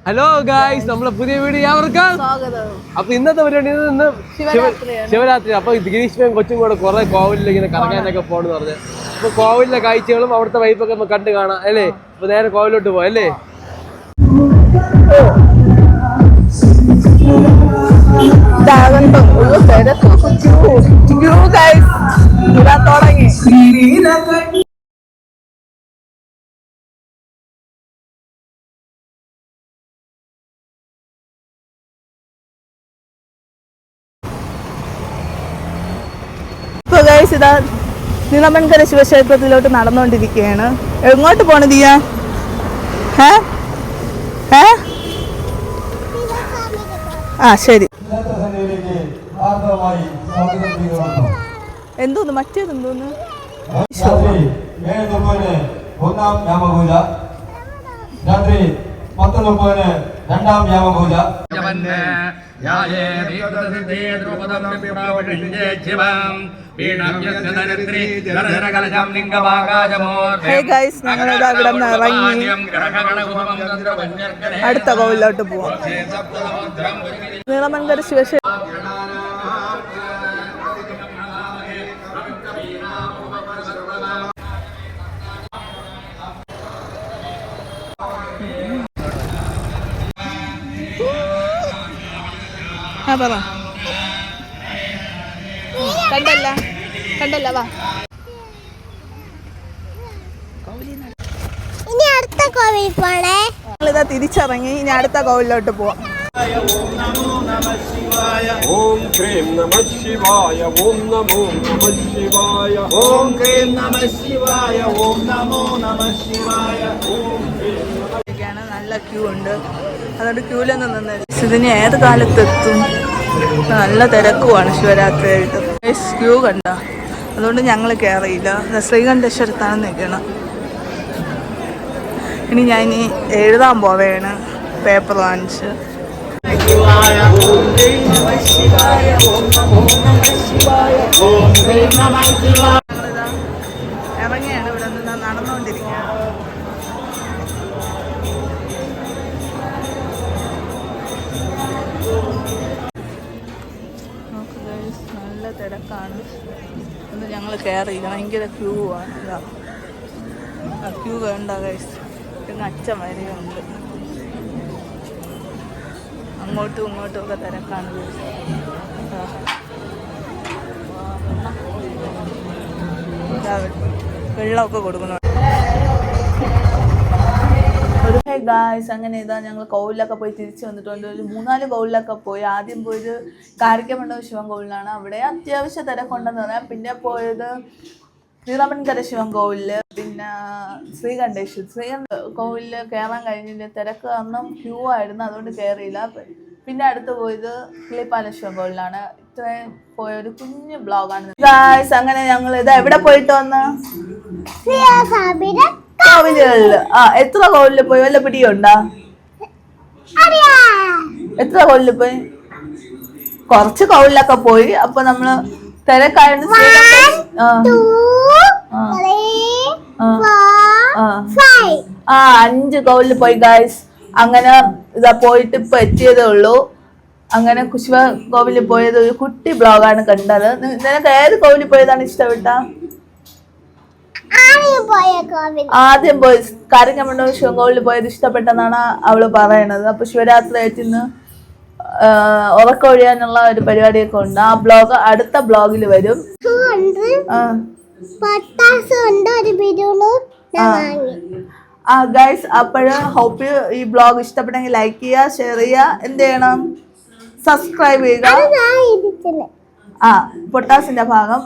Hello guys, നമ്മളെ പുതിയ video അപ്പൊ ഇന്നത്തെ പരിപാടി ഇന്ന് ശിവരാത്രി. അപ്പൊ ഗിരീഷ് കൊച്ചും കൂടെ കുറെ കോവിലിൽ ഇങ്ങനെ കറങ്ങാനൊക്കെ പോണെന്ന് പറഞ്ഞു. അപ്പൊ കോവിലിലെ കാഴ്ചകളും അവിടുത്തെ വൈപ്പൊക്കെ നമുക്ക് കണ്ടു കാണാം അല്ലേ. അപ്പൊ നേരെ കോവിലോട്ട് പോവാം അല്ലേ. തുടങ്ങി ഇതാ നീളമൺകര ശിവക്ഷേത്രത്തിലോട്ട് നടന്നുകൊണ്ടിരിക്കുകയാണ്. എങ്ങോട്ട് പോണ ദിയ? ആ ശരി. എന്തോന്ന് മറ്റേതെന്തോന്ന്? രണ്ടാം വ്യാമപൂജ അടുത്ത കോവിലോട്ട് പോവാം. നീളമൺകര ശിവക്ഷേത്രം കണ്ടല്ല വാ. ഇനി അടുത്ത കോവിൽ പോണേ. ഞങ്ങളിതാ തിരിച്ചിറങ്ങി. ഇനി അടുത്ത കോവിലോട്ട് പോവാം. ഓം ക്രീം നമഃ ശിവായ ഓം നമോ നമഃ ശിവായ ഓം ക്രീം നമഃ ശിവായ ഓം നമോ നമഃ ശിവായ ഓം ക്രീം. നല്ല ക്യൂ ഉണ്ട്. അതുകൊണ്ട് ക്യൂലൊന്നും നിന്ന് ഇതിന് ഏത് കാലത്തെത്തും. നല്ല തിരക്കുമാണ് ശിവരാത്രിയായിട്ട്. ക്യൂ കണ്ട. അതുകൊണ്ട് ഞങ്ങൾ കയറിയില്ല. ശ്രീകണ്ഠേശ്വരത്താണ് നിൽക്കണം. ഇനി ഞാൻ എഴുതാൻ പോവേണ് പേപ്പർ വാങ്ങിച്ച്. ഇറങ്ങിയാണ് ഇവിടെ നിന്ന് നടന്നുകൊണ്ടിരിക്കുകയാണ്. നല്ല തിരക്കാണ്. ഇന്ന് ഞങ്ങൾ കയറിയില്ല. ഭയങ്കര ക്യൂ ആണ്. ഇതാ ക്യൂ വേണ്ട ഗൈസ്. പിന്നെ അച്ഛൻ വരെയുണ്ട്. അങ്ങോട്ടും ഇങ്ങോട്ടും ഒക്കെ തിരക്കാണ്. വെള്ളമൊക്കെ കൊടുക്കുന്നുണ്ട്. ഗായ്സ്, അങ്ങനെ ഇതാ ഞങ്ങൾ കോവിലൊക്കെ പോയി തിരിച്ചു വന്നിട്ടുണ്ട്. ഒരു 3-4 കോവിലൊക്കെ പോയി. ആദ്യം പോയത് കാരിക്കമണ്ഡപം ശിവൻ കോവിലാണ്. അവിടെ അത്യാവശ്യം തിരക്കുണ്ടെന്ന് പറയാം. പിന്നെ പോയത് നീളമൺകര ശിവൻ കോവില്, പിന്നെ ശ്രീകണ്ഠേശ്വര കോവിലിൽ കയറാൻ കഴിഞ്ഞില്ല. തിരക്ക് കാരണം ക്യൂ ആയിരുന്നു. അതുകൊണ്ട് കയറിയില്ല. പിന്നെ അടുത്ത് പോയത് കിളിപ്പാല ശിവൻ കോവിലാണ്. ഇത്രയും പോയ ഒരു കുഞ്ഞു ബ്ലോഗാണ് ഗായ്സ്. അങ്ങനെ ഞങ്ങൾ ഇതാ എവിടെ പോയിട്ട് വന്ന കോവിലുകളില്. എത്ര കോവിലിൽ പോയി? വല്ല പിടിയുണ്ടാ? എത്ര കോവിലിൽ പോയി? കുറച്ച് കോവിലൊക്കെ പോയി. അപ്പൊ നമ്മള് തിരക്കായിരുന്നു. 5 കോവിലിൽ പോയി ഗായ്സ്. അങ്ങനെ ഇതാ പോയിട്ട് ഇപ്പൊ എത്തിയതേ ഉള്ളൂ. അങ്ങനെ ശിവ കോവിലിൽ പോയത് ഒരു കുട്ടി ബ്ലോഗാണ് കണ്ടത്. നിനക്ക് ഏത് കോവിലിൽ പോയതാണ് ഇഷ്ടപ്പെട്ട? ആദ്യം പോയി കാരിക്കമണ്ഡപം ശിവൻകോവിലിൽ പോയത് ഇഷ്ടപ്പെട്ടെന്നാണ് അവള് പറയണത്. അപ്പൊ ശിവരാത്രി ആയിട്ടിന്ന് ഉറക്കൊഴിയാനുള്ള ഒരു പരിപാടിയൊക്കെ ഉണ്ട്. ആ ബ്ലോഗ് അടുത്ത ബ്ലോഗിൽ വരും. ഗൈസ്, അപ്പോഴ് ഹോപ്പ് ഈ ബ്ലോഗ് ഇഷ്ടപ്പെട്ടെങ്കിൽ ലൈക്ക് ചെയ്യുക, ഷെയർ ചെയ്യുക, എന്ത് ചെയ്യണം? സബ്സ്ക്രൈബ് ചെയ്യുക. പൊട്ടാസിന്റെ ഭാഗം